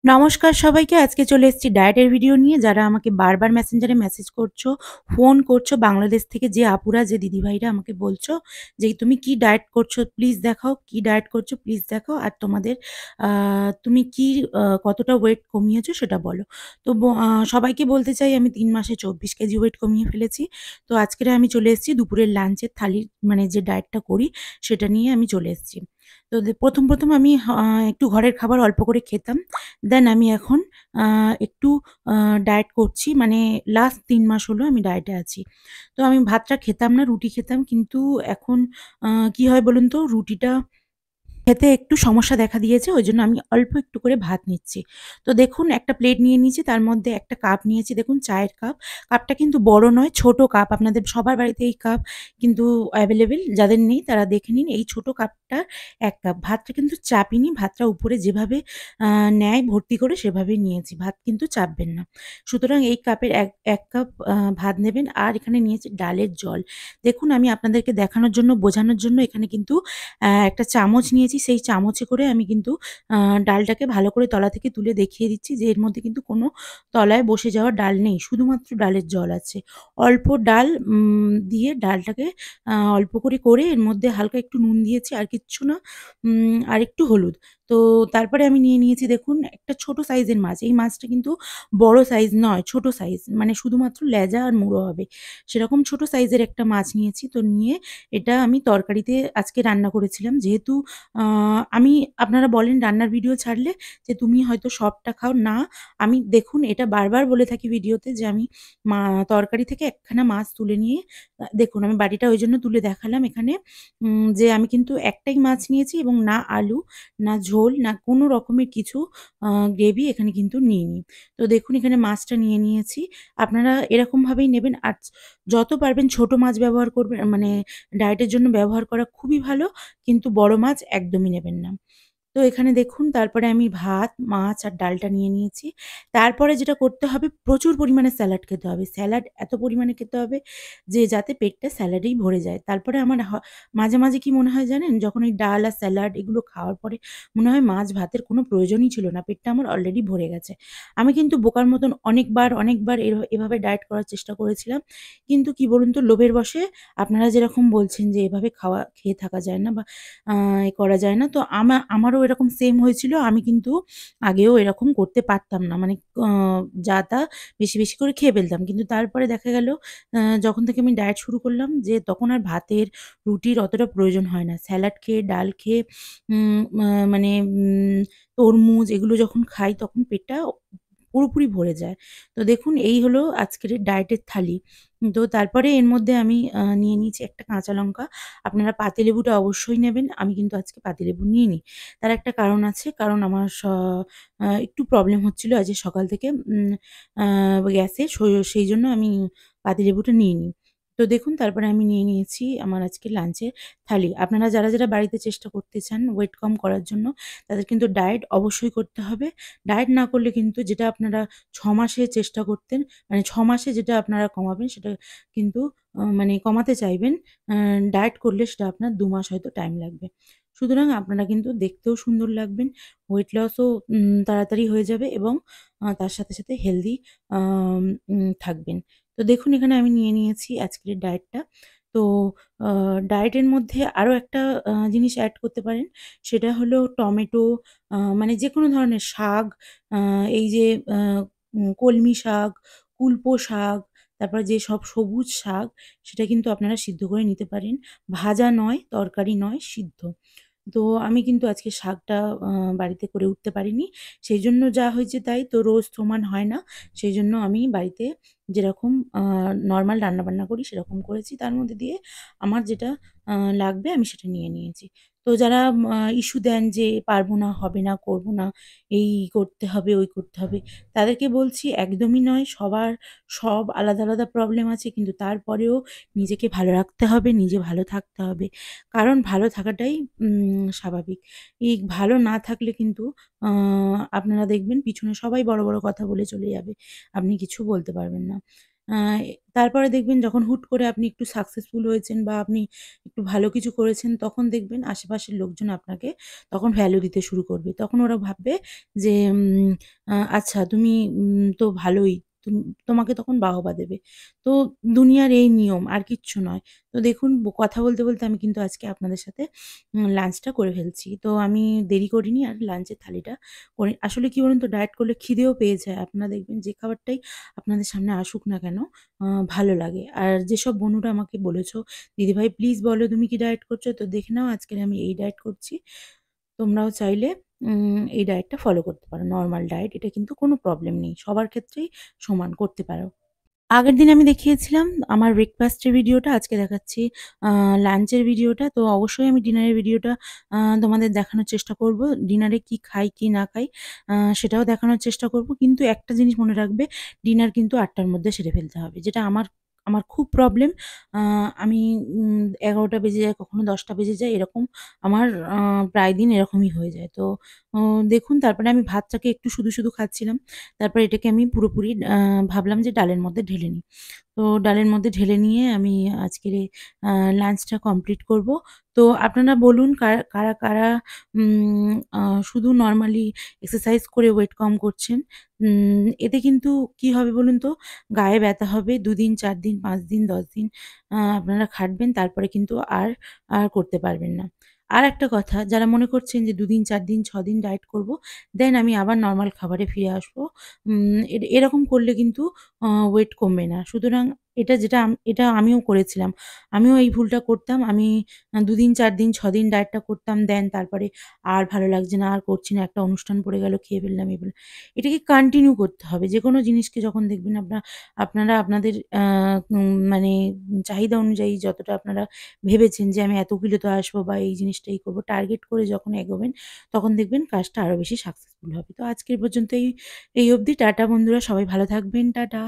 নমস্কার সবাইকে। আজকে চলে এসেছি ডায়েটের ভিডিও নিয়ে। যারা আমাকে বারবার মেসেঞ্জারে মেসেজ করছো, ফোন করছো বাংলাদেশ থেকে যে আপুরা, যে দিদিভাইরা আমাকে বলছো যে, "তুমি কি ডায়েট করছো? প্লিজ দেখাও। কি ডায়েট করছো? প্লিজ দেখাও। আর তোমাদের আ তুমি কি কতটা ওয়েট কমিয়েছো সেটা বলো।" তো সবাইকে বলতে চাই আমি ৩ মাসে ২৪ কেজি ওয়েট কমিয়ে ফেলেছি। তো আজকের আমি চলে এসেছি দুপুরের লাঞ্চের থালির মানে যে ডায়েটটা করি সেটা নিয়ে আমি চলে এসেছি। তো ১ম আমি একটু ঘরের খাবার অল্প করে খেতাম। দেন আমি এখন আ একটু আ ডায়েট করছি। মানে লাস্ট ৩ মাস হলো আমি ডায়েটে আছি। তো আমি ভাতটা খেতাম না, রুটি খেতাম। কিন্তু এখন কি হয় বলুন তো? রুটিটা খেতে একটু সমস্যা দেখা দিয়েছে। ওইজন্য আমি অল্প একটু করে ভাত নিচ্ছি। তো দেখুন একটা প্লেট নিয়ে নিয়েছি। তার মধ্যে একটা কাপ নিয়েছি দেখুন চায়ের কাপ। কাপটা কিন্তু বড় নয়, ছোট কাপ। আপনাদের সবার বাড়িতে এই কাপ কিন্তু অ্যাভেলেবেল। যাদের নেই তারা দেখে নিন। এই ছোট কাপটার ১ কাপ। ভাতটা কিন্তু চাপিনি। ভাতটা উপরে যেভাবে আ নেয় ভর্তি করে সেভাবেই নিয়েছি। ভাত কিন্তু চাপবেন না। সুতরাং এই কাপের ১ কাপ ভাত নেবেন। আর এখানে নিয়েছি ডালের জল। দেখুন আমি আপনাদেরকে দেখানোর জন্য, বোঝানোর জন্য এখানে কিন্তু একটা চামচ নিয়েছি। সেই চামচে করে আমি কিন্তু আ ডালটাকে ভালো করে তলা থেকে তুলে দেখিয়ে দিচ্ছি যে এর মধ্যে কিন্তু কোনো তলায় বসে যাওয়া ডাল নেই। শুধুমাত্র ডালের জল আছে। অল্প ডাল দিয়ে ডালটাকে অল্প করে এর মধ্যে হালকা একটু নুন দিয়েছি আর কিচ্ছু না। আর একটু হলুদ। তো তারপরে আমি নিয়ে নিয়েছি দেখুন একটা ছোট সাইজের মাছ। এই মাছটা কিন্তু বড় সাইজ নয়, ছোট সাইজ। মানে শুধুমাত্র লেজা আর মুড়ো হবে। সেরকম ছোট সাইজের একটা মাছ নিয়েছি। তো নিয়ে এটা আমি তরকারিতে আজকে রান্না করেছিলাম। যেহেতু আ আমি আপনারা বলেন রান্নার ভিডিও ছাড়লে যে, "তুমি হয়তো সবটা খাও।" না, আমি দেখুন এটা বারবার বলে থাকি ভিডিওতে যে, আমি মা তরকারি থেকে একখানা মাছ তুলে নিয়ে দেখুন আমি বাটিটা ওইজন্য তুলে দেখালাম এখানে যে, আমি কিন্তু একটাই মাছ নিয়েছি এবং না আলু, না ঝোল, না কোনো রকমের কিছু গ্রেভি এখানে কিন্তু নিইনি। তো দেখুন এখানে মাছটা নিয়ে নিয়েছি। আপনারা এরকমভাবেই নেবেন। আর যত পারবেন ছোট মাছ ব্যবহার করবেন মানে ডায়েটের জন্য ব্যবহার করা খুবই ভালো। কিন্তু বড় মাছ একদমই নেবেন না। তো এখানে দেখুন তারপরে আমি ভাত, মাছ আর ডালটা নিয়ে নিয়েছি। তারপরে যেটা করতে হবে প্রচুর পরিমাণে স্যালাড খেতে হবে। স্যালাড এত পরিমাণে খেতে হবে যে যাতে পেটটা স্যালাডেই ভরে যায়। তারপরে আমার মাঝে, মাঝে কি মনে হয় জানেন? যখন এই ডাল আর স্যালাড এগুলো খাওয়ার পরে মনে হয় মাছ ভাতের কোনো প্রয়োজনই ছিল না। পেটটা আমার অলরেডি ভরে গেছে। আমি কিন্তু বোকার মতন অনেকবার এভাবে ডায়েট করার চেষ্টা করেছিলাম। কিন্তু কি বলুন তো লোভের বশে আপনারা যেরকম বলছেন যে এভাবে খেয়ে থাকা যায় না বা আ করা যায় না। তো আমারও এরকম সেম হয়েছিল। আমি কিন্তু আগেও এরকম করতে পারতাম না। মানে আ যা-তা বেশি করে খেয়ে ফেলতাম। কিন্তু তারপরে দেখা গেল যখন থেকে আমি ডায়েট শুরু করলাম যে তখন আর ভাতের, রুটির অতটা প্রয়োজন হয় না। স্যালাড খেয়ে, ডাল খেয়ে উম মা মানে তরমুজ এগুলো যখন খাই তখন পেটটা পুরোপুরি ভরে যায়। তো দেখুন এই হলো আজকের ডায়েটের থালি। তো তারপরে এর মধ্যে আমি নিয়ে নিয়েছি একটা কাঁচা লঙ্কা। আপনারা পাতিলেবুটা অবশ্যই নেবেন। আমি কিন্তু আজকে পাতিলেবু নিইনি। তার একটা কারণ আছে। কারণ আমার একটু প্রবলেম হচ্ছিল আজকে সকাল থেকে আ গ্যাসের। সেইজন্য আমি পাতিলেবুটা নিইনি। তো দেখুন তারপরে আমি নিয়ে নিয়েছি আমার আজকে লাঞ্চের থালি। আপনারা যারা বাড়িতে চেষ্টা করতে চান ওয়েট কম করার জন্য তাদের কিন্তু ডায়েট অবশ্যই করতে হবে। ডায়েট না করলে কিন্তু যেটা আপনারা ৬ মাসে চেষ্টা করতেন, মানে ৬ মাসে যেটা আপনারা কমাবেন সেটা কিন্তু মানে কমাতে চাইবেন, আ ডায়েট করলে সেটা আপনার ২ মাস হয়তো টাইম লাগবে। সুতরাং আপনারা কিন্তু দেখতেও সুন্দর লাগবেন, ওয়েট লসও তাড়াতাড়ি হয়ে যাবে এবং তার সাথে হেলদি আম থাকবেন। তো দেখুন এখানে আমি নিয়ে নিয়েছি আজকের ডায়েটটা। তো আ ডায়েটের মধ্যে আরো একটা জিনিস এড করতে পারেন। সেটা হলো টমেটো, মানে যেকোনো ধরনের শাক, আ এই যে আ কলমি শাক, কুলপো শাক, তারপরে যেসব সবুজ শাক সেটা কিন্তু আপনারা সিদ্ধ করে নিতে পারেন। ভাজা নয়, তরকারি নয়, সিদ্ধ। তো আমি কিন্তু আজকে শাকটা আ বাড়িতে করে উঠতে পারিনি। সেইজন্য যা হয়েছে তাই। তো রোজ সমান হয় না। সেইজন্য আমি বাড়িতে যেরকম নরমাল রান্নাবান্না করি সেরকম করেছি। তার মধ্যে দিয়ে আমার যেটা আ লাগবে আমি সেটা নিয়ে নিয়েছি। তো যারা ইস্যু দেন যে পারব না, হবে না, করব না, এই করতে হবে, ওই করতে হবে। তাদেরকে বলছি একদমই নয়। সব আলাদা প্রবলেম আছে। কিন্তু তারপরেও নিজেকে ভালো রাখতে হবে, নিজে ভালো থাকতে হবে। কারণ ভালো থাকাটাই স্বাভাবিক। ভালো না থাকলে কিন্তু আ আপনারা দেখবেন পিছনে সবাই বড় কথা বলে চলে যাবে। আপনি কিছু বলতে পারবেন না। আ তারপরে দেখবেন যখন হুট করে আপনি একটু সাকসেসফুল হয়েছেন বা আপনি একটু ভালো কিছু করেছেন, তখন দেখবেন আশেপাশের লোকজন আপনাকে তখন ভ্যালু দিতে শুরু করবে। তখন ওরা ভাববে যে আচ্ছা তুমি তো ভালোই। তোমাকে তখন বাহবা দেবে। তো দুনিয়ার এই নিয়ম আর কিচ্ছু নয়। তো দেখুন কথা বলতে, বলতে আমি কিন্তু আজকে আপনাদের সাথে লাঞ্চটা করে ফেলছি। তো আমি দেরি করিনি আর লাঞ্চের থালিটা করে আসলে কি বলুন তো ডায়েট করলে খিদেও পেয়ে যায়। আপনারা দেখবেন যে খাবারটাই আপনাদের সামনে আসুক না কেন আ ভালো লাগে। আর যেসব বন্ধুরা আমাকে বলেছ, "দিদিভাই প্লিজ বলো তুমি কি ডায়েট করছো?" তো দেখে নাও আজকের আমি এই ডায়েট করছি। তোমরাও চাইলে এই ডায়েটটা ফলো করতে পারো। নরমাল ডায়েট এটা কিন্তু কোনো প্রবলেম নেই। সবার ক্ষেত্রেই সমান করতে পারো। আগের দিন আমি দেখিয়েছিলাম আমার ব্রেকফাস্টের ভিডিওটা, আজকে দেখাচ্ছি আ লাঞ্চের ভিডিওটা। তো অবশ্যই আমি ডিনারের ভিডিওটা তোমাদের দেখানোর চেষ্টা করব। ডিনারে কি খাই, কি না খাই সেটাও দেখানোর চেষ্টা করব। কিন্তু একটা জিনিস মনে রাখবে, ডিনার কিন্তু ৮ টার মধ্যে সেরে ফেলতে হবে। যেটা আমার আমার খুব প্রবলেম। আ আমি ১১টা বেজে যায়, কখনো ১০টা বেজে যায়। এরকম আমার আ প্রায় দিন এরকমই হয়ে যায়। তো অ দেখুন তারপরে আমি ভাতটাকে একটু শুধু, শুধু খাচ্ছিলাম। তারপরে এটাকে আমি পুরোপুরি ভাবলাম যে ডালের মধ্যে ঢেলে নিই। তো ডালের মধ্যে ঢেলে নিয়ে আমি আজকের এই আ লাঞ্চটা কমপ্লিট করব। তো আপনারা বলুন কারা উম আ শুধু নরমালি এক্সারসাইজ করে ওয়েট কম করছেন? এতে কিন্তু কি হবে বলুন তো? গায়ে ব্যথা হবে ২ দিন, ৪ দিন, ৫ দিন, ১০ দিন আপনারা খাটবেন তারপরে কিন্তু আর করতে পারবেন না। আরেকটা কথা যারা মনে করছেন যে ২ দিন, ৪ দিন, ৬ দিন ডায়েট করব, দেন আমি আবার নরমাল খাবারে ফিরে আসবো। এরকম করলে কিন্তু ওয়েট কমবে না। সুতরাং এটা আমিও করেছিলাম। আমিও এই ভুলটা করতাম। আমি ২ দিন, ৪ দিন, ৬ দিন ডায়েটটা করতাম। দেন তারপরে আর ভালো লাগছে না, আর করছি না। একটা অনুষ্ঠান পড়ে গেল, খেয়ে ফেললাম, এই বলে। এটাকে কন্টিনিউ করতে হবে। যেকোনো জিনিসকে যখন দেখবেন আপনারা আপনাদের মানে চাহিদা অনুযায়ী যতটা আপনারা ভেবেছেন যে আমি এত কিলোতে আসবো বা এই জিনিসটা করব, টার্গেট করে যখন এগোবেন, তখন দেখবেন কাজটা আরো বেশি সাকসেসফুল হবে। তো আজকে এ পর্যন্তই এই অবধি। টাটা বন্ধুরা, সবাই ভালো থাকবেন। টাটা।